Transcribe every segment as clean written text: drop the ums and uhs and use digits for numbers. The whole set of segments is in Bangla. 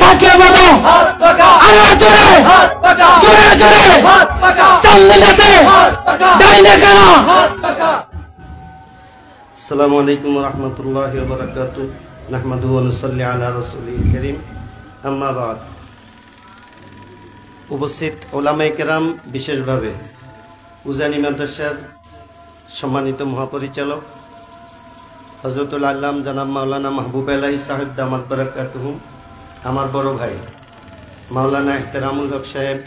থাকে বলো আরো জোরে জোরে জোরে চান্দিনাতে ডাইনে কেন। আসসালামু আলাইকুম ওয়া রাহমাতুল্লাহি ওয়া বারাকাতুহু নাহমাদুহু ওয়া নুসাল্লি আলা রাসূলিল কারীম আম্মা বাদ। উপস্থিত ওলামায়ে কেরাম, বিশেষভাবে উজানি মাদ্রাসার সম্মানিত মহাপরিচালক হযরতুল আল্লাম জনাব মাওলানা মাহবুব আলাহি সাহেব দামাত বারাকাতুহু, আমার বড় ভাই মাওলানা ইহতেরামুল হক সাহেব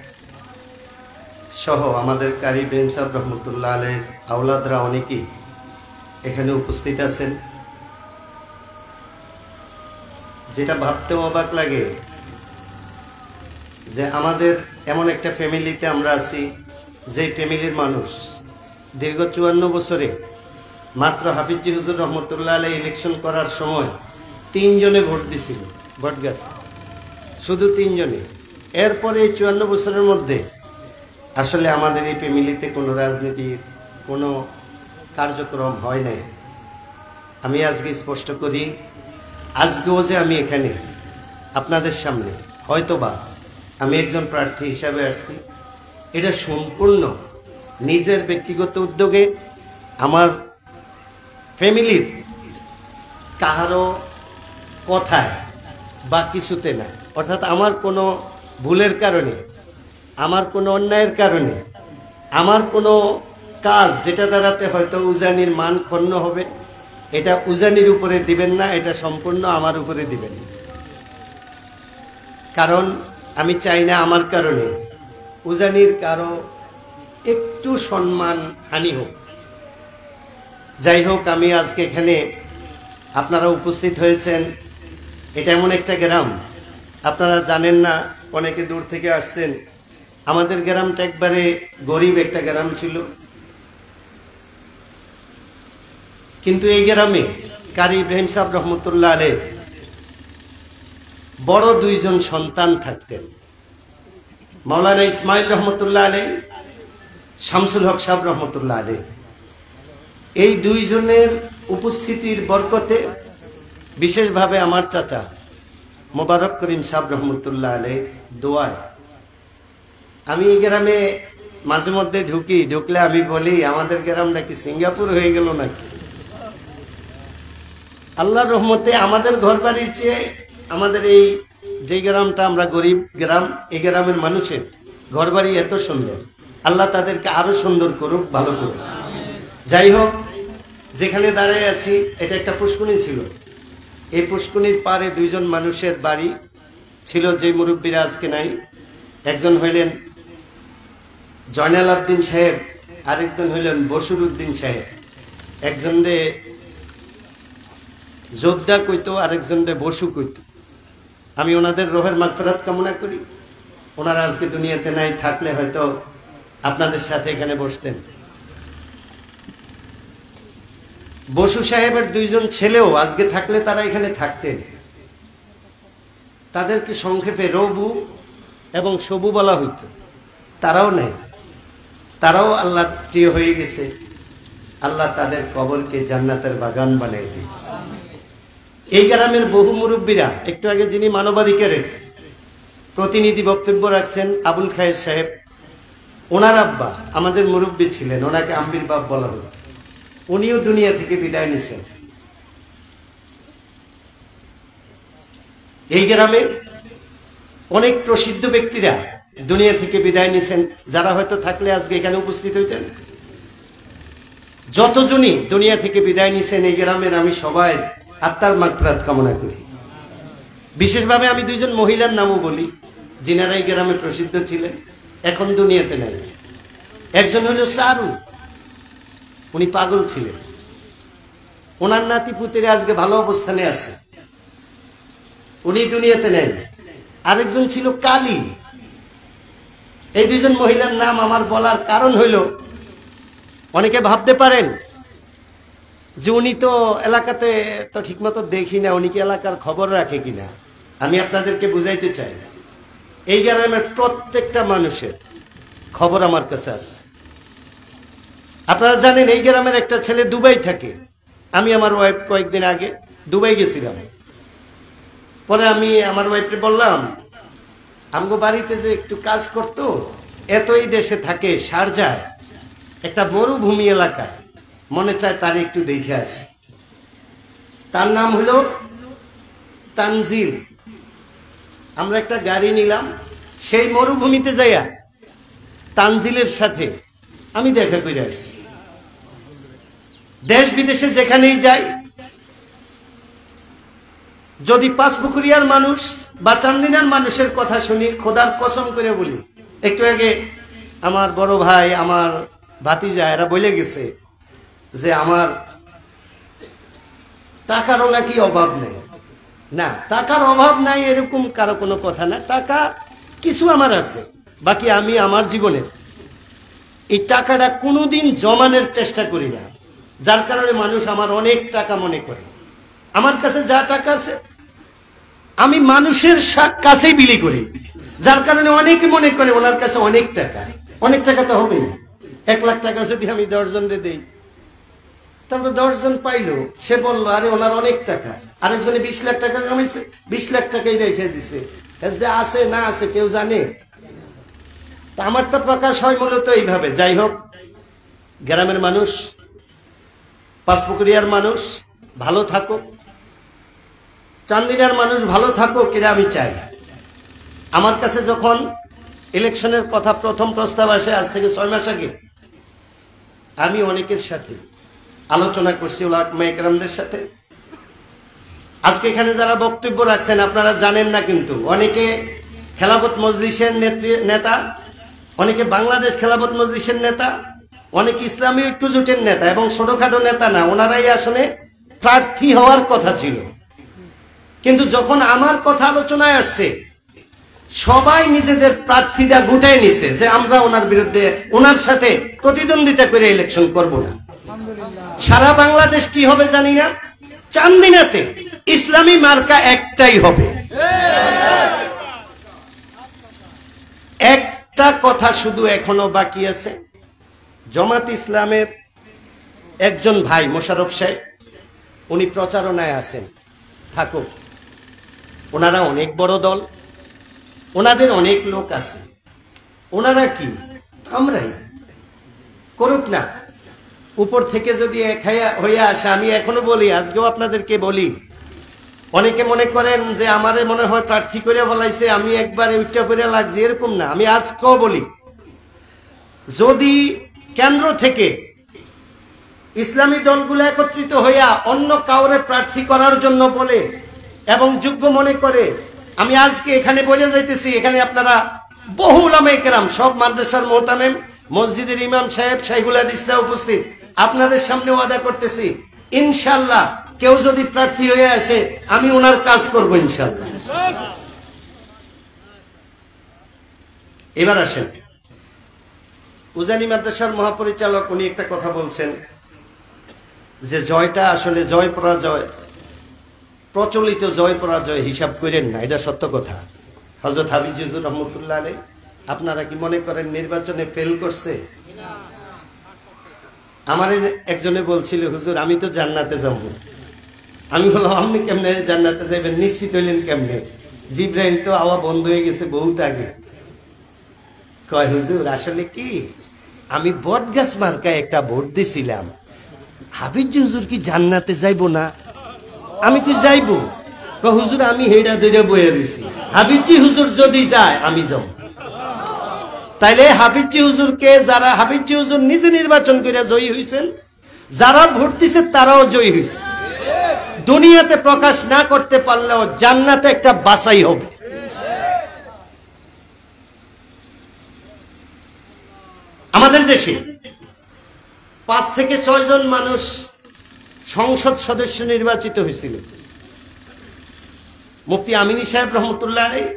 সহ আমাদের কারি ইব্রাহিম সাহেব রহমতুল্লাহ আলাইহির আওলাদরা অনেকেই এখানে উপস্থিত আছেন। যেটা ভাবতেও অবাক লাগে যে আমাদের এমন একটা ফ্যামিলিতে আমরা আছি, যেই ফ্যামিলির মানুষ দীর্ঘ 54 বছরে মাত্র হাফিজি হুজুর রহমতুল্লাহ আলাইহি ইলেকশন করার সময় 3 জনে ভোট দিছিল, ভোট গেছে শুধু 3 জনে। এরপরে এই 54 বছরের মধ্যে আসলে আমাদের এই ফ্যামিলিতে কোনো রাজনীতির কোনো কার্যক্রম হয় নাই। আমি আজকে স্পষ্ট করি, আজকেও যে আমি এখানে আপনাদের সামনে হয়তোবা আমি একজন প্রার্থী হিসাবে আসছি, এটা সম্পূর্ণ নিজের ব্যক্তিগত উদ্যোগে, আমার ফ্যামিলির কাহারও কথায় বা কিছুতে না। অর্থাৎ আমার কোনো ভুলের কারণে, আমার কোনো অন্যায়ের কারণে, আমার কোনো কাজ যেটা দ্বারাতে হয়তো উজানির মান ক্ষুণ্ণ হবে, এটা উজানির উপরে দিবেন না, এটা সম্পূর্ণ আমার উপরে দিবেন। কারণ আমি চাই না আমার কারণে উজানির কারো একটু সম্মান হানি হোক। যাই হোক, আমি আজকে এখানে আপনারা উপস্থিত হয়েছেন, এটা এমন একটা গ্রাম আপনারা জানেন না, অনেকে দূর থেকে আসছেন। আমাদের গ্রামটা একবারে গরিব একটা গ্রাম ছিল, কিন্তু এই গ্রামে কারি ইব্রাহিম সাহেব রহমতুল্লাহ আলাইহি বড় 2 জন সন্তান থাকতেন, মাওলানা ইসমাইল রহমতুল্লাহ আলাইহি, শামসুল হক সাহেব রহমতুল্লাহ আলাইহি। এই 2 জনের উপস্থিতির বরকতে, বিশেষভাবে আমার চাচা মোবারক করিম সাহেব রহমতুল্লাহ আলাইহির দোয়ায় আমি এই গ্রামে মাঝে মধ্যে ঢুকলে আমি বলি, আমাদের গ্রাম নাকি সিঙ্গাপুর হয়ে গেল নাকি। আল্লাহর রহমতে আমাদের ঘরবাড়ির চেয়ে আমাদের এই যে গ্রামটা, আমরা গরিব গ্রাম, এই গ্রামের মানুষের ঘরবাড়ি এত সুন্দর। আল্লাহ তাদেরকে আরো সুন্দর করুক, ভালো করুক। যাই হোক, যেখানে দাঁড়ায় আছি এটা একটা পুষ্কুনি ছিল। এই পুষ্কুনির পারে 2 জন মানুষের বাড়ি ছিল, যে মুরব্বীরা আজকে নাই। একজন হইলেন জয়নাল আবদিন সাহেব, আরেকজন হইলেন বসির উদ্দিন সাহেব। একজন রে যোদ্ধা কইতো, আরেকজন রে বসু কইতো। আমি ওনাদের রোহের মাগফিরাত কামনা করি। ওনারা আজকে দুনিয়াতে নাই, থাকলে হয়তো আপনাদের সাথে এখানে বসতেন। বসু সাহেবের 2 জন ছেলেও আজকে থাকলে তারা এখানে থাকতেন। তাদেরকে সংক্ষেপে রবু এবং সবু বলা হইত। তারাও নেই, তারাও আল্লাহর প্রিয় হয়ে গেছে। আল্লাহ তাদের কবরকে জান্নাতের বাগান বানিয়ে দিই। এই গ্রামের বহু মুরব্বীরা, একটু আগে যিনি মানবাধিকারের প্রতিনিধি বক্তব্য রাখছেন আবুল খায়ের সাহেব, ওনার আব্বা আমাদের মুরব্বী ছিলেন, ওনাকে আম্বির বাপ বলা হতো। উনিও দুনিয়া থেকে বিদায় নিছেন। এই গ্রামে অনেক প্রসিদ্ধ ব্যক্তিরা দুনিয়া থেকে বিদায় নিছেন, যারা হয়তো থাকলে আজকে এখানে উপস্থিত হইতেন। যতজনই দুনিয়া থেকে বিদায় নিছেন এই গ্রামের, আমি সবাই আত্মার মাগফিরাত কামনা করি। বিশেষভাবে আমি 2 জন মহিলার নামও বলি, যিনারা এই গ্রামে প্রসিদ্ধ ছিলেন, এখন দুনিয়াতে নাই। একজন হলো সারু, উনি পাগল ছিলেন। ওনার নাতি পুতিরা আজকে ভালো অবস্থানে আছে, উনি দুনিয়াতে নেন। আরেকজন ছিল কালী। এই 2 জন মহিলার নাম আমার বলার কারণ হইল, অনেকে ভাবতে পারেন যে উনি তো এলাকাতে তো ঠিকমতো দেখি না, উনি কি এলাকার খবর রাখে কিনা। আমি আপনাদেরকে বুঝাইতে চাই, এই গ্রামের প্রত্যেকটা মানুষের খবর আমার কাছে আছে। আপনারা জানেন এই গ্রামের একটা ছেলে দুবাই থাকে। আমি আমার ওয়াইফ কয়েকদিন আগে দুবাই গেছিলাম। পরে আমি আমার ওয়াইফকে বললাম, আমগো বাড়িতে যে একটু কাজ করতো, এতই দেশে থাকে শারজায় একটা মরুভূমি এলাকায়, মনে চায় তার একটু দেখে আসি। তার নাম হলো তানজিল। আমরা একটা গাড়ি নিলাম, সেই মরুভূমিতে যাইয়া তানজিলের সাথে আমি দেখা করে আসছি। দেশ বিদেশে যেখানেই যাই, যদি পাঁচপুকুরিয়ার মানুষ বা চান্দিনার মানুষের কথা শুনি, খোদার কসম করে বলি, একটু আগে আমার বড় ভাই, আমার ভাতিজা এরা বলে গেছে যে আমার টাকারও নাকি অভাব নেই। না, টাকার অভাব নাই এরকম কারো কোনো কথা না। টাকা কিছু আমার আছে, বাকি আমি আমার জীবনে এই টাকাটা কোনোদিন জমানোর চেষ্টা করি না, যার কারণে মানুষ আমার অনেক টাকা মনে করে। আমার কাছে যা টাকা আছে আমি মানুষের কাছেই বিলি করি, যার কারণে অনেকে মনে করে ওনার কাছে অনেক টাকা। অনেক টাকা তো হবে না। 1 লাখ টাকা যদি আমি 10 জনকে দেই, তাহলে তো 10 জন পাইলো, সে বললো আরে ওনার অনেক টাকা। আরেকজনে 20 লাখ টাকা কামাইছে, 20 লাখ টাকাই রেখে দিছে, যে আছে না আছে কেউ জানে। তা আমারটা প্রকাশ হয় মূলত এইভাবে। যাই হোক, গ্রামের মানুষ, পাঁচপুকুরিয়ার মানুষ ভালো থাকুক, চান্দিনার মানুষ ভালো থাকুক, এটা আমি চাই। আমার কাছে যখন ইলেকশনের কথা প্রথম প্রস্তাব আসে, আজ থেকে 6 মাস আগে, আমি অনেকের সাথে আলোচনা করছি, উলামা ইকরামদের সাথে। আজকে এখানে যারা বক্তব্য রাখছেন আপনারা জানেন না, কিন্তু অনেকে খেলাফত মজলিসের নেতা, অনেকে বাংলাদেশ খেলাফত মজলিসের নেতা, অনেকে ইসলামী ঐক্য জোটের নেতা, এবং ছোটখাটো নেতা না, ওনারাই আসলে প্রার্থী হওয়ার কথা ছিল। কিন্তু যখন আমার কথা আলোচনায় আসছে, সবাই নিজেদের প্রার্থীরা গুটাই নিছে যে আমরা ওনার বিরুদ্ধে, ওনার সাথে প্রতিদ্বন্দ্বিতা করে ইলেকশন করব না। সারা বাংলাদেশ কি হবে জানি না, চান্দিনাতে ইসলামী মার্কা একটাই হবে। একটা কথা শুধু এখনো বাকি আছে, জামাত ইসলামের একজন ভাই মোশাররফ সাহেব, উনি প্রচারণায় আছেন, থাকুক। ওনারা অনেক বড় দল, ওনাদের অনেক লোক আছে, ওনারা কি আমরাই করুক না। উপর থেকে যদি এক হইয়া আসে, আমি এখনো বলি, আজকেও আপনাদেরকে বলি, অনেকে মনে করেন যে আমারে মনে হয় প্রার্থী করে বলাইছে, আমি একবারে উচ্চা করে লাগছে, এরকম না। আমি আজকেও বলি, যদি কেন্দ্র থেকে ইসলামী দলগুলো একত্রিত হইয়া অন্য কাউরে প্রার্থী করার জন্য বলে এবং যোগ্য মনে করে, আমি আজকে এখানে বলে যাইতেছি, এখানে আপনারা বহু উলামা ইকরাম, সব মাদ্রাসার মুহতামিম, মসজিদের ইমাম সাহেব, শাইখুল হাদিসরা উপস্থিত, আপনাদের সামনে ওয়াদা করতেছি, ইনশাআল্লাহ কেউ যদি প্রার্থী হয়ে আসে, আমি ওনার কাজ করব ইনশাআল্লাহ। এবার আসেন, উজানি মাদ্রাসার মহাপরিচালক উনি একটা কথা বলছেন যে জয়টা আসলে জয় পরাজয়, প্রচলিত জয় পরাজয় হিসাব করেন না, এটা সত্য কথা। হযরত হাফিজ হুজুর রহমতুল্লাহ আলাইহি, আপনারা কি মনে করেন নির্বাচনে ফেল করছে? আমার একজনে বলছিল, হুজুর আমি তো জান্নাতে যাব। আমি বললাম আপনি কেমনে জান্নাতে যাবেন, নিশ্চিত হইলেন কেমনে? জিব্রাইল তো আওয়া বন্ধ হয়ে গেছে বহুত আগে। কয় হুজুর আসলে কি, আমি বটগাছ মার্কায় একটা ভোট দিছিলাম, হাফিজ হুজুর কি জান্নাতে যাইব না? আমি কি যাইব? হুজুর আমি হেডা দইরা বয়ে রইছি, হাফিজি হুজুর যদি যায় আমি যাব। তাইলে হাফিজি হুজুরকে, যারা হাফিজি হুজুর নিজে নির্বাচন করে জয়ী হইছেন, যারা ভোট দিছে তারাও জয়ী হইছে। দুনিয়াতে প্রকাশ না করতে পারলেও জান্নাতে একটা বাছাই হবে। আমাদের দেশে 5 থেকে 6 জন মানুষ সংসদ সদস্য নির্বাচিত হয়েছিল। মুফতি আমিনী সাহেব রহমতুল্লাহ আলাইহি,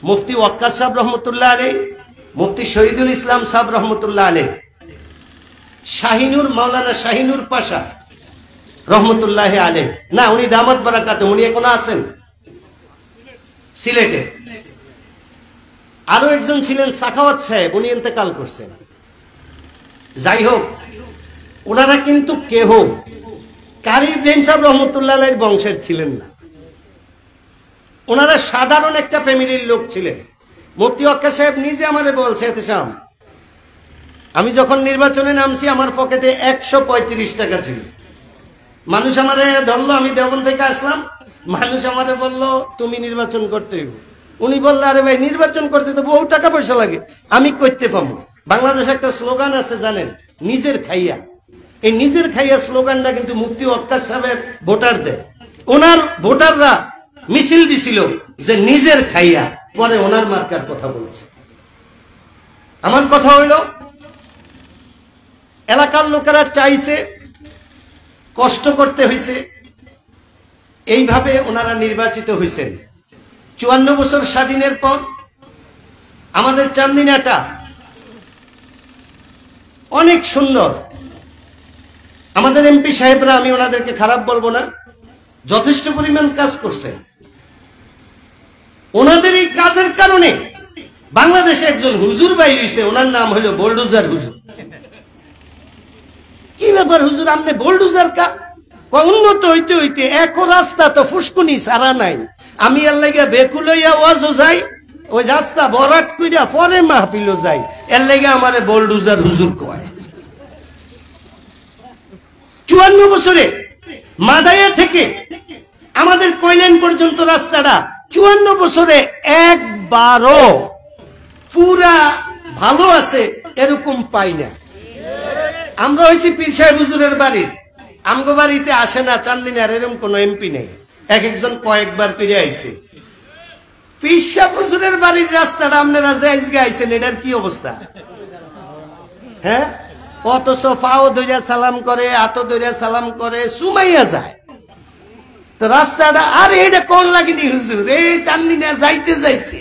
মুফতি ওয়াক্কাস সাহেব রহমতুল্লাহ আলাইহি, মুফতি শহীদুল ইসলাম সাহেব রহমতুল্লাহ আলাইহি, শাহিনুর, মাওলানা শাহিনুর পাশা রহমতুল্লাহ আলাইহি, না উনি দামাত বারাকাতে, উনি এখনো আছেন সিলেটে। আরো একজন ছিলেন সাখাওয়াত সাহেব, উনি ইন্তেকাল করছেন। যাই হোক, ওনারা কিন্তু কেহ কারি ইব্রাহিম সাহেব রহমতুল্লাহ আলাইহির বংশের ছিলেন না, ওনারা সাধারণ একটা ফ্যামিলির লোক ছিলেন। মুফতি ওয়াক্কাস সাহেব নিজে আমারে বলছে, এতেশাম আমি যখন নির্বাচনে নামছি আমার পকেটে 135 টাকা ছিল। মানুষ আমারে ধরলো, আমি দেওবন্দ থেকে আসলাম, মানুষ আমারে বললো তুমি নির্বাচন করতে হইব। উনি বললো আরে ভাই নির্বাচন করতে তো বহু টাকা পয়সা লাগে, আমি করতে পাবো। বাংলাদেশে একটা স্লোগান আছে জানেন, নিজের খাইয়া। এই নিজের খাইয়া স্লোগানটা কিন্তু মুফতি ওয়াক্কাস সাহেবের ভোটারদের, ওনার ভোটাররা মিছিল দিছিল যে নিজের খাইয়া, পরে ওনার মার্কার কথা বলছে। আমার কথা হইল এলাকার লোকেরা চাইছে, কষ্ট করতে হয়েছে, এইভাবে ওনারা নির্বাচিত হয়েছেন। 54 বছর স্বাধীনের পর আমাদের চান্দিনাটা অনেক সুন্দর। আমাদের এমপি সাহেবরা, আমি ওনাদেরকে খারাপ বলবো না, যথেষ্ট পরিমাণ কাজ করছেন। ওনাদের এই কাজের কারণে বাংলাদেশে একজন হুজুর বাইর হইছে, ওনার নাম হলো বোল্ডোজার হুজুর। কি ব্যাপার হুজুর, আপনি বোল্ডোজার কা? উন্নত হইতে হইতে এক রাস্তা তো ফুসকুনি সারা নাই, আমি এর লাগে বেকুল হইয়া ওয়াজও যাই, ওই রাস্তা বরাট কইরা পরে মাহফিলও যাই, এর লাগে আমারে বোল্ডোজার হুজুর কয়। 54 বছরে মাদায়া থেকে আমাদের কয়লেন পর্যন্ত রাস্তাটা 54 বছরে একবারও পুরা ভালো আছে এরকম পাই না। আমরা হয়েছি পীর সাহেব হুজুরের বাড়ির, আমগো বাড়িতে আসে না চান্দিনার এরকম কোন এমপি নেই, এক একজন কয়েকবার ফিরে আইছে। পীর সাহেব হুজুরের বাড়ির রাস্তাটা আপনারা যে আজকে আইছেন, এটার কি অবস্থা? হ্যাঁ, অথচ পাও ধইরা সালাম করে, হাতও ধইরা সালাম করে, সুমাইয়া যায়। তো রাস্তাটা আরে এটা কোন লাগেনি হুজুর, এই চান্দিনা যাইতে যাইতে,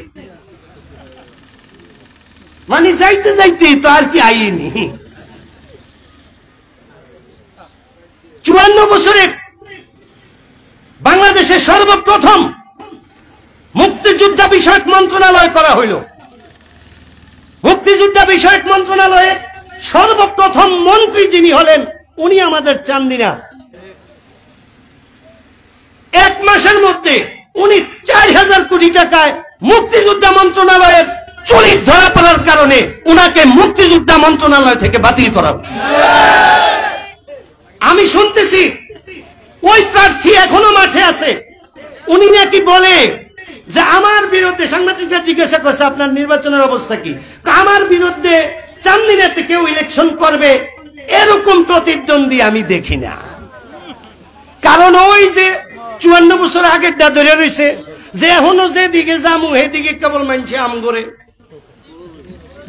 মানে যাইতে যাইতে তো আর কি আইনি। 54 বছরে বাংলাদেশে সর্বপ্রথম মুক্তিযোদ্ধা বিষয়ক মন্ত্রণালয় করা হইল। মুক্তিযোদ্ধা বিষয়ক মন্ত্রণালয়ে সর্বপ্রথম মন্ত্রী যিনি হলেন, উনি আমাদের চান্দিনা। 1 মাসের মধ্যে উনি 4000 কোটি টাকায় মুক্তিযোদ্ধা মন্ত্রণালয়ের চুরি ধরা পড়ার কারণে উনাকে মুক্তিযোদ্ধা মন্ত্রণালয় থেকে বাতিল করা হয়েছে। আমি শুনতেছি ওই প্রার্থী এখনো মাঠে আছে, উনি নাকি বলে যে আমার বিরুদ্ধে, সাংবাদিকরা জিজ্ঞাসা করছে আপনার নির্বাচনের অবস্থা কি, আমার বিরুদ্ধে চান্দিনাতে কেউ ইলেকশন করবে এরকম প্রতিদ্বন্দ্বী আমি দেখি না। কারণ ওই যে 54 বছর আগের দা ধরে রয়েছে, যে এখনো যে দিকে যামু সেদিকে কেবল মানছে আম করে,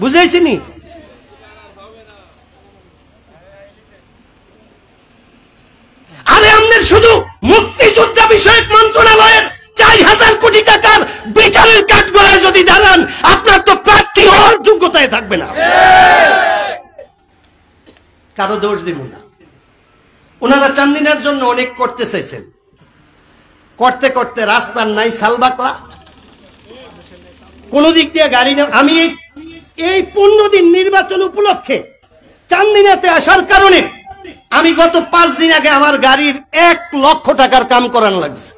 বুঝাইছিনি? আরে আমাদের শুধু মুক্তিযোদ্ধা বিষয়ক মন্ত্রণালয়ের 4000 কোটি টাকার বিচারের কাঠগড়ায় যদি দাঁড়ান, আপনার তো প্রার্থী হওয়ার যোগ্যতায় থাকবে না। কারো দোষ দিব না, ওনারা চান্দিনার জন্য অনেক করতে চাইছেন, করতে করতে রাস্তার নাই সালবাকলা, কোন দিক দিয়ে গাড়ি না। আমি এই 15 দিন নির্বাচন উপলক্ষে চান্দিনাতে আসার কারণে আমি গত 5 দিন আগে আমার গাড়ির 1 লক্ষ টাকার কাম করান লাগছে।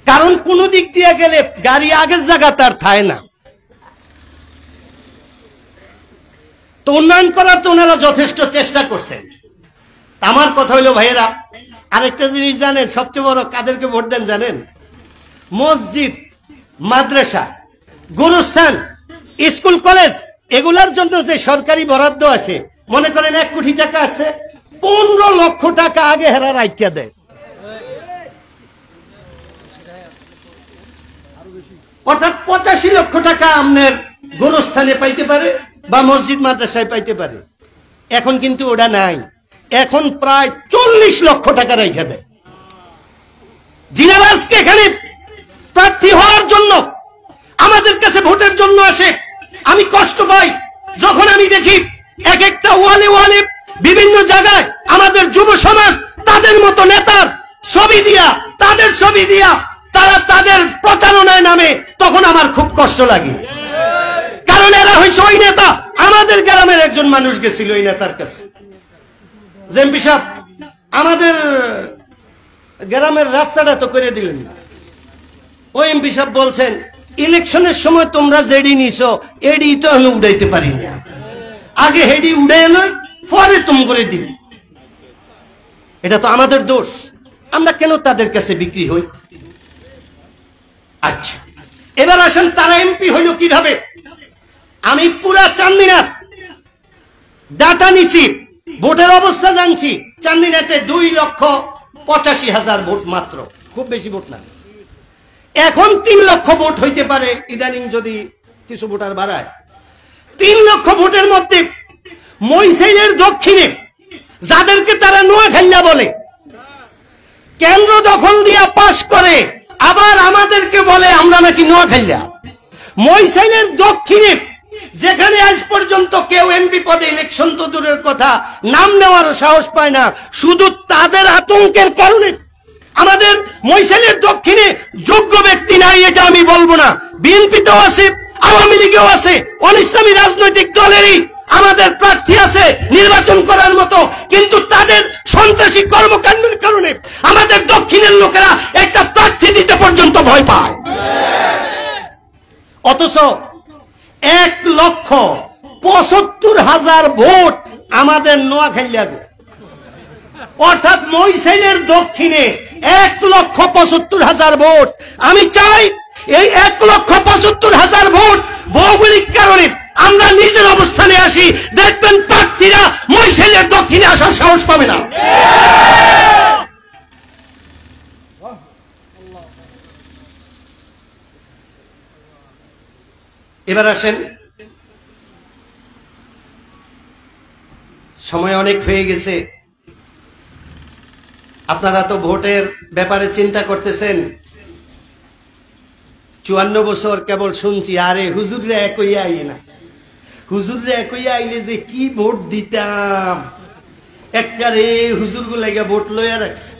কারণ কোন দিক দিয়ে গেলে গাড়ি আগের জায়গা তার থায় না। তো উন্নয়ন করার তো ওনারা যথেষ্ট চেষ্টা করছেন। আমার কথা হইলো ভাইয়েরা, আরেকটা জিনিস জানেন, সবচেয়ে বড় কাদেরকে ভোট দেন জানেন? মসজিদ, মাদ্রাসা, গুরুস্থান, স্কুল, কলেজ, এগুলার জন্য যে সরকারি বরাদ্দ আছে, মনে করেন 1 কোটি টাকা আছে, 15 লক্ষ টাকা আগে হেরা রাইখা দেয়। অর্থাৎ 85 লক্ষ টাকা আপনার গুরুস্থানে পাইতে পারে বা মসজিদ মাদ্রাসায় পাইতে পারে। এখন কিন্তু ওটা নাই, এখন প্রায় 40 লক্ষ টাকা রাইখা দেয়। যিনারা আজকে এখানে প্রার্থী হওয়ার জন্য আমাদের কাছে ভোটের জন্য আসে, আমি কষ্ট পাই যখন আমি দেখি এক একটা ওয়ালে ওয়ালে বিভিন্ন জায়গায় আমাদের যুব সমাজ তাদের মতো নেতার ছবি দিয়া, তাদের ছবি দিয়া তারা তাদের প্রচারণায় নামে, তখন আমার খুব কষ্ট লাগে। কারণ এরা হয়েছে ওই নেতা, আমাদের গ্রামের একজন মানুষ গেছিল ওই নেতার কাছে, এমপি সাহেব আমাদের গ্রামের রাস্তাটা তো করে দিলেন না। ওই এমপি সাহেব বলছেন ইলেকশনের সময় তোমরা যেডি নিছো এডি তো আমি উড়াইতে পারি না, আগে হেডি উড়ে নয় পরে তুম করে দিন। এটা তো আমাদের দোষ, আমরা কেন তাদের কাছে বিক্রি হই? আচ্ছা, এবার আসেন তারা এমপি হইল কিভাবে। আমি পুরা চান্দিনার ডাটা নিছি, ভোটের অবস্থা জানছি। চান্দিনাতে 2,85,000 ভোট মাত্র, খুব বেশি ভোট না। এখন 3 লক্ষ ভোট হইতে পারে ইদানিং যদি কিছু ভোটার বাড়ায়। 3 লক্ষ ভোটের মধ্যে মইসাইলের দক্ষিণে যাদেরকে তারা নোয়াখাইয়া বলে, কেন্দ্র দখল দিয়া পাশ করে, আবার আমাদেরকে বলে আমরা নাকি নোয়াখাইয়া। মইসাইলের দক্ষিণে যেখানে আজ পর্যন্ত কেউ এমপি পদে ইলেকশন তো দূরের কথা নাম নেওয়ার সাহস পায় না, শুধু তাদের আতঙ্কের কারণে। আমাদের মইসাইলের দক্ষিণে যোগ্য ব্যক্তি নাই এটা আমি বলবো না, বিএনপিতেও আছে, আওয়ামী লীগেও আছে, অনিসলামী রাজনৈতিক দলেরই আমাদের প্রার্থী আছে নির্বাচন করার মতো, কিন্তু তাদের সন্ত্রাসী কর্মকাণ্ডের কারণে আমাদের দক্ষিণের লোকেরা একটা প্রার্থী দিতে পর্যন্ত ভয় পায়। অথচ 1,75,000 ভোট আমাদের নোয়াখাইয়া, অর্থাৎ মইসাইলের দক্ষিণে 1,75,000 ভোট। আমি চাই এই 1,75,000 ভোট ভৌগোলিক কারণে আমরা নিজের অবস্থানে আসি, দেখবেন প্রার্থীরা মইসাইলের দক্ষিণে আসার সাহস পাবে না। এবার আসেন, সময় অনেক হয়ে গেছে, আপনারা তো ভোটের ব্যাপারে চিন্তা করতেছেন। 54 বছর কেবল শুনছি, আরে হুজুররা একই আইলে না, হুজুররা একই আইলে যে কি ভোট দিতাম, একবারে হুজুর গুলাইগা ভোট লইয়া রাখছে,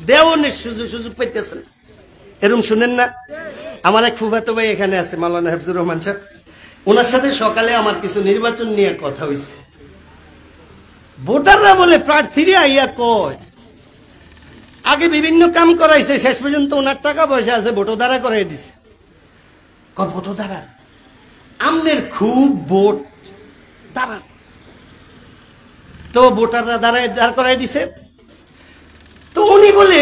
দেওয়ানের সুযোগ পাইতেছেন। এরকম শুনেন না? আমার এক ফুফাতো ভাই এখানে আছে, মাওলানা হাফিজুর রহমান সাহেব, ওনার সাথে সকালে আমার কিছু নির্বাচন নিয়ে কথা হয়েছে। ভোটাররা বলে প্রার্থীরা আইয়া কয়, আগে বিভিন্ন কাম করাইছে, শেষ পর্যন্ত ওনার টাকা পয়সা আছে, ভোটো দ্বারা করাই দিছে। ভোটো দ্বারা আমনের খুব ভোট দ্বারা, তো ভোটাররা দাঁড় করাই দিছে। তো উনি বলে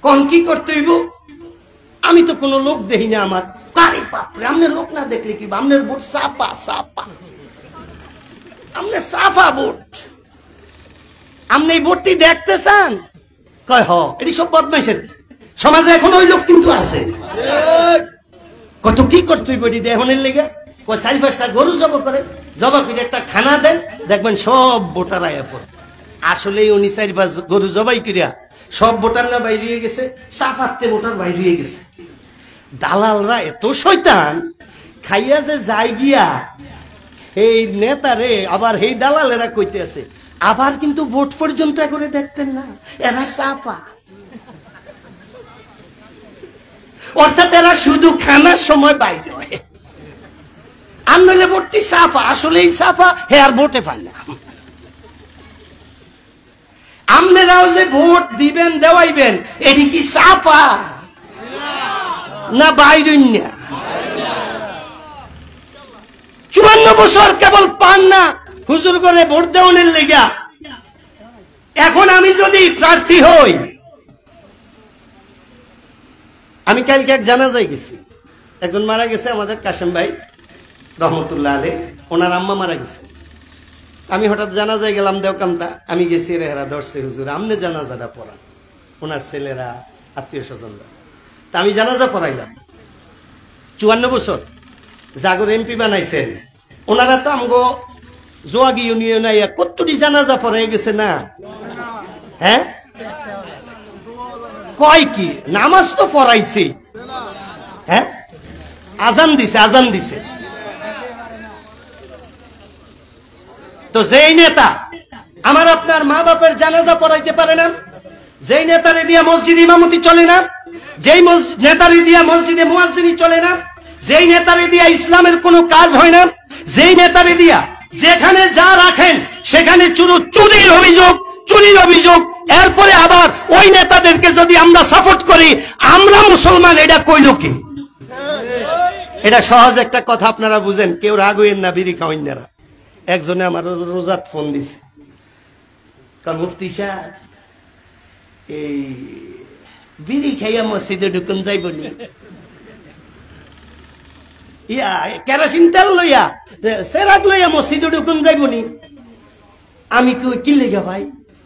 কোন কি করতে হইব, আমি তো কোনো লোক দেখি না আমার। আরে বাপরে, আমনের লোক না দেখলে কি, আমনের ভোট সাপা সাপা, আমনের সাফা ভোট, আপনি এই ভোটটি দেখতে চান? কয় হ, এটি সব বদমাইশের সমাজে এখন ওই লোক কিন্তু আছে। কত কি করতে হইব এটি দেহনের লেগে, কয় 4-5টা গরু জব করে, জব করে একটা খানা দেন, দেখবেন সব ভোটার আয়া পড়ে। আসলে উনি 4-5 গরু জবাই করিয়া সব ভোটার না বাইরে হয়ে গেছে, সাফাতে ভোটার বাইরে হয়ে গেছে। দালালরা এত শয়তান, খাইয়া যে যাই গিয়া এই নেতারে আবার এই দালালেরা কইতে আছে, আবার কিন্তু ভোট পর্যন্ত করে দেখতেন না, এরা সাফা। অর্থাৎ এরা শুধু খানার সময় বাইরে হয়, আর নইলে ভোটটি সাফা, আসলেই সাফা, হে আর ভোটে পান না। আপনারাও যে ভোট দিবেন দেওয়াইবেন, এটি কি সাফা না বাইরুন্যা? 54 বছর কেবল পান না হুজুর করে ভোট দেওয়ানের লেগা। এখন আমি যদি প্রার্থী হই, আমি কালকে এক জানাজায় গেছি, একজন মারা গেছে আমাদের কাশেম ভাই রহমতুল্লাহ আলাইহি, ওনার আম্মা মারা গেছে। আমি হঠাৎ জানাজায় গেলাম দেওকামতা, আমি গেছি, রেহারা ধরছে, হুজুর আমনে জানাজাটা পড়ান, ওনার ছেলেরা আত্মীয় স্বজনরা। তা আমি জানাজা পড়াইলাম। 54 বছর জাগর এমপি বানাইছেন, ওনারা তো আমগো জোয়াগি ইউনিয়ন আইয়া কতটি জানাজা পড়াই গেছে না? হ্যাঁ, কয় কি নামাজ তো পড়াইছে, হ্যাঁ, আজান দিছে। তো যেই নেতা আমার আপনার মা বাপের জানাজা পড়াইতে পারে না, যেই নেতারে দিয়া মসজিদ ইমামতি চলে না, যেই নেতারে দিয়া মসজিদে মুয়াজ্জিনি চলে না, যেই নেতারে দিয়া ইসলামের কোনো কাজ হয় না, যেই নেতারে দিয়া যেখানে যা রাখেন সেখানে চুরির অভিযোগ, এরপরে আবার ওই নেতাদেরকে যদি আমরা সাপোর্ট করি, আমরা মুসলমান, এটা কইল কি? এটা সহজ একটা কথা, আপনারা বুঝেন, কেউ রাগ হইেন না, বিড়ি খাওয়েন না। একজনে আমার রোজাত ফোন দিছে, মুফতি সাহেব এই বিড়ি খাইয়া মসজিদে ঢুকুন যাইব নি? ইয়া কেরোসিন তেল লইয়া সেরাক লইয়া মসজিদে ঢুকুন যাইব নি? আমি কি লেগে ভাই?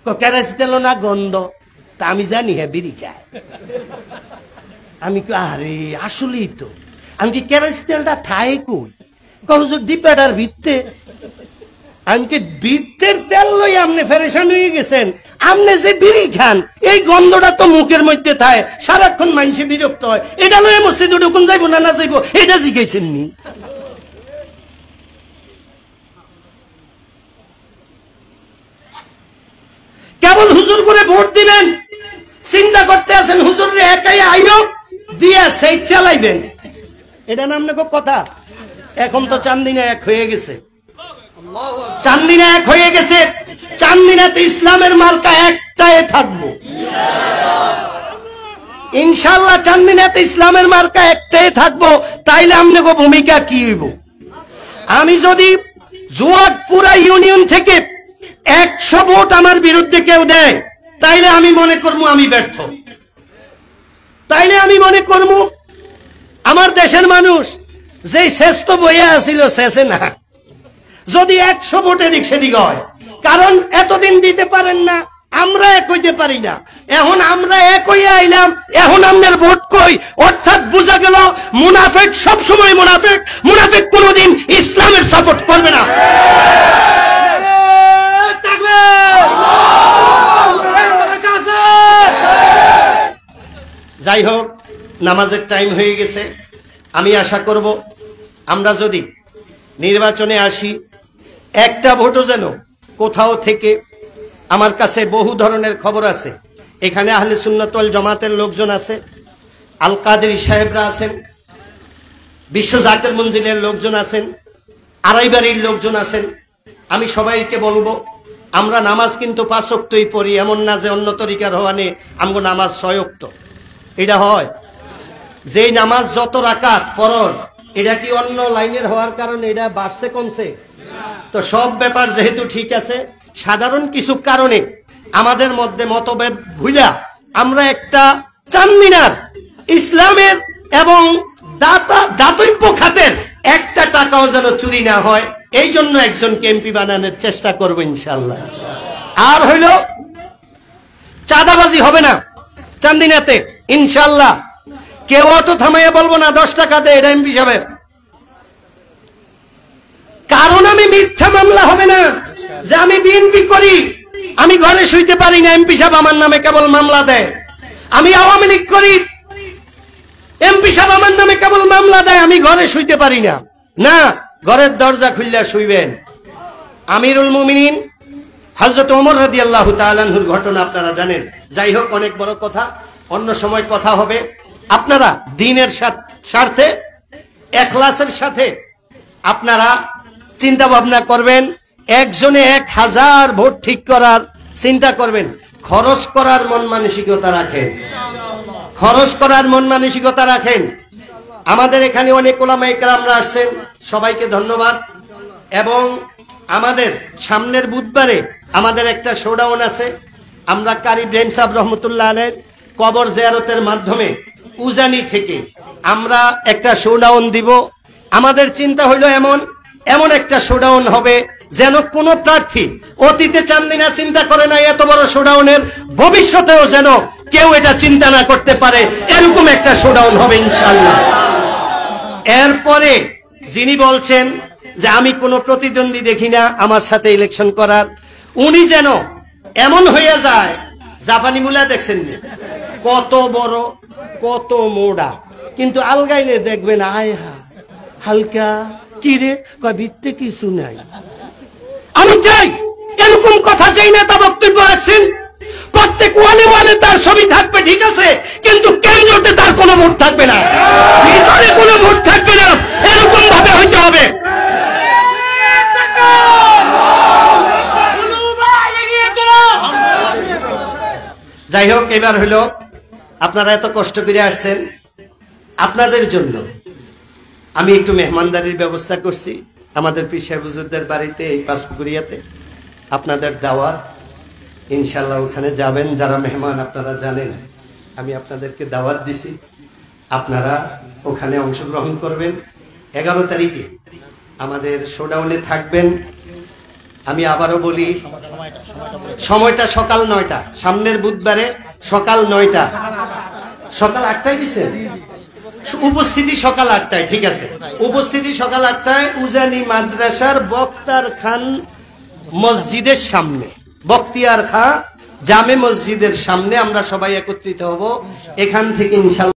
কেরোসিন তেল না গন্ধ? তা আমি জানি হ্যাঁ বিড়ি খায়। আমি আরে আসলেই তো, আমি কি কেরোসিন তেলটা থাই কই? হুজুর ডিপেটার ভিত্তে। আমি কি ভিত্তের তেল লই আপনি ফেরেশান হয়ে গেছেন? আপনি যে বিড়ি খান, এই গন্ধটা তো মুখের মধ্যে থাকে, সারাক্ষণ মানুষে বিরক্ত হয়, এটা লয়ে মসজিদে ঢুকুন যাইব না যাইব, এটা জিজ্ঞাসেন নি? কেবল হুজুর করে ভোট দিবেন, চিন্তা করতে আছেন হুজুর রে একাই আইও দিয়া সেই চালাইবেন, এটা নাম না কথা। এখন তো চান্দিনা এক হয়ে গেছে, চান্দিনাতে ইসলামের মার্কা একটাই থাকবো ইনশাআল্লাহ। চান্দিনাতে ইসলামের মার্কা একটাই থাকবো। তাইলে আপনাকে ভূমিকা কি হইব? আমি যদি জুয়াটপুরা ইউনিয়ন থেকে 100 ভোট আমার বিরুদ্ধে কেউ দেয়, তাইলে আমি মনে করবো আমি ব্যর্থ। তাইলে আমি মনে করবো আমার দেশের মানুষ যে শ্রেষ্ঠ বইয়া আসিল শেষে না। যদি 100 ভোটে দিক সেদিক হয়, কারণ এতদিন দিতে পারেন না, আমরা এক হইতে পারি না, এখন আমরা এক হইয়া আইলাম, এখন আমাদের ভোট কই? অর্থাৎ বোঝা গেল মুনাফিক সবসময় মুনাফিক কোনোদিন ইসলামের সাপোর্ট করবে না। যাই হোক, নামাজের টাইম হয়ে গেছে। আমি আশা করব আমরা যদি নির্বাচনে আসি, একটা ভোটও যেন কোথাও থেকে, আমার কাছে বহু ধরনের খবর আছে, এখানে আহলে সুন্নাত ওয়াল জামাতের লোকজন আছে, আল কাদেরী সাহেবরা আছেন, বিশ্ব জাকের মঞ্জিলের লোকজন আছেন, আড়াইবাড়ির লোকজন আছেন। আমি সবাইকে বলবো, আমরা নামাজ কিন্তু 5 ওয়াক্তই পড়ি, এমন না যে অন্য তরিকার হওয়া নেই, আমগো নামাজ 6 ওয়াক্ত। এটা হয় যেই নামাজ যত রাকাত ফরজ, এটা কি অন্য লাইনের হওয়ার কারণে এটা বাড়ছে কমছে? তো সব ব্যাপার যেহেতু ঠিক আছে, সাধারণ কিছু কারণে আমাদের মধ্যে মতভেদ ভুলা আমরা একটা চান্দিনার ইসলামের এবং দাতব্য খাতের একটা টাকাও যেন চুরি না হয়, এই জন্য একজনকে এমপি বানানোর চেষ্টা করবো ইনশাআল্লাহ। আর হইল চাঁদাবাজি হবে না চান্দিনাতে ইনশাআল্লাহ। কেউ অটো থামাইয়া বলবো না 10 টাকা দে, এটা এমপি সাহেবের। কারণ আমি মিথ্যা মামলা হবে না যে আমি বিএনপি করি, আমি ঘরে শুইতে পারি না, এমপি সাহেব আমার নামে কেবল মামলা দেয়। আমি আওয়ামী লীগ করি, এমপি সাহেব আমার নামে কেবল মামলা দেয়, আমি ঘরে শুইতে পারি না। না, ঘরের দরজা খুললে শুইবেন। আমিরুল মুমিনিন হযরত ওমর রাদিয়াল্লাহু তাআলা আনহুর ঘটনা আপনারা জানেন। যাই হোক, অনেক বড় কথা, অন্য সময় কথা হবে। আপনারা দ্বীনের স্বার্থে ইখলাসের সাথে আপনারা চিন্তা ভাবনা করবেন, একজনে 1000 ভোট ঠিক করার চিন্তা করবেন, খরচ করার মন মানসিকতা রাখেন। আমাদের এখানে অনেক উলামায়ে কেরামরা আসছেন, সবাইকে ধন্যবাদ। এবং আমাদের সামনের বুধবারে আমাদের একটা শোডাউন আছে। আমরা কারি ব্রেন সাহেব রহমতুল্লাহ আলাইহির কবর জিয়ারতের মাধ্যমে উজানি থেকে আমরা একটা শোডাউন দিব। আমাদের চিন্তা হইল এমন একটা শোডাউন হবে যেন কোনো প্রার্থী অতীতে চান্দিনা চিন্তা করে না এত বড় শোডাউনের ভবিষ্যতেও যেন কেউ এটা চিন্তা না করতে পারে, এরকম একটা শোডাউন হবে ইনশাআল্লাহ। এরপরে যিনি বলছেন যে আমি কোনো প্রতিদ্বন্দ্বী দেখি না আমার সাথে ইলেকশন করার, উনি যেন এমন হয়ে যায়, জাপানি মুলা দেখছেন কত বড় কত মোড়া, কিন্তু আলগাইলে দেখবেন আয় হালকা কি রে, ভিত্তে কিছু নাই। আমি চাই এরকম কথা চাই না, তা বক্তব্য রাখছেন, প্রত্যেক ওয়ালে তার ছবি থাকবে, ঠিক আছে, কিন্তু কেন্দ্রতে তার কোনো ভোট থাকবে না, ভিতরে কোনো ভোট থাকবে না, এরকম ভাবে হইতে হবে। যাই হোক, এবার হলো আপনারা এত কষ্ট করে আসছেন, আপনাদের জন্য আমি একটু মেহমানদারির ব্যবস্থা করছি আমাদের পীর সাহেব হুজুরদের বাড়িতে এই পাঁচপুকুরিয়াতে। আপনাদের দাওয়াত, ইনশাল্লাহ ওখানে যাবেন। যারা মেহমান আপনারা জানেন, আমি আপনাদেরকে দাওয়াত দিছি, আপনারা ওখানে অংশগ্রহণ করবেন। 11 তারিখে আমাদের শোডাউনে থাকবেন। আমি আবারও বলি, সময়টা সকাল 9টা, সামনের বুধবারে সকাল 9টা, সকাল 8টায় দিচ্ছেন, উপস্থিতি সকাল 8টায়। ঠিক আছে, উপস্থিতি সকাল 8টায় উজানি মাদ্রাসার বক্তার খান মসজিদের সামনে, বখতিয়ার খাঁ জামে মসজিদের সামনে আমরা সবাই একত্রিত হব। এখান থেকে ইনশাল্লাহ